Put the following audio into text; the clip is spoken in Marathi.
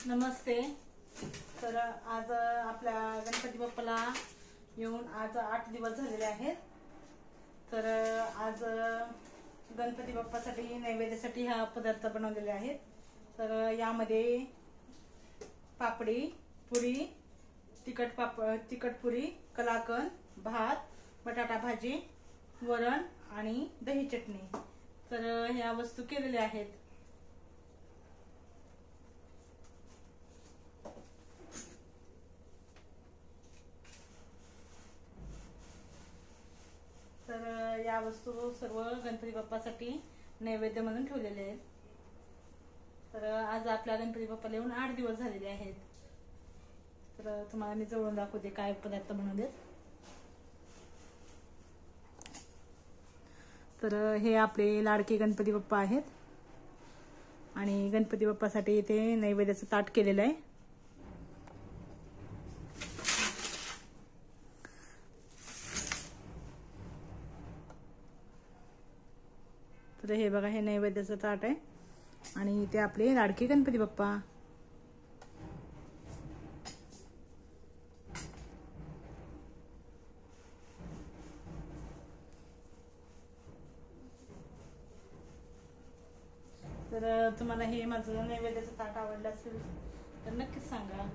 नमस्ते। तर आज आपल्या गणपती बाप्पाला येऊन आज 8 दिवस झालेले आहेत। तर आज गणपती बाप्पासाठी नैवेद्यासाठी हा पदार्थ बनवलेले आहेत। तर यामध्ये पापडी, पुरी, तिखट पुरी, कलाकंद, भात, बटाटा भाजी, वरण आणि दही चटणी। तर ह्या वस्तू केलेल्या आहेत। तर या वस्तू सर्व गणपती बाप्पासाठी नैवेद्य म्हणून ठेवलेले आहेत। तर आज आपल्या गणपती बाप्पाला येऊन 8 दिवस झालेले आहेत। तर तुम्हाला मी जवळून दाखवते काय पदार्थ बनवलेत। तर हे आपले लाडके गणपती बाप्पा आहेत आणि गणपती बाप्पासाठी इथे नैवेद्याचं ताट केलेलं आहे। तर हे बघा, हे नैवेद्याचं ताट आहे आणि ते आपले लाडके गणपती बाप्पा। तर तुम्हाला हे माझं नैवेद्याचं ताट आवडलं असेल तर नक्कीच सांगा।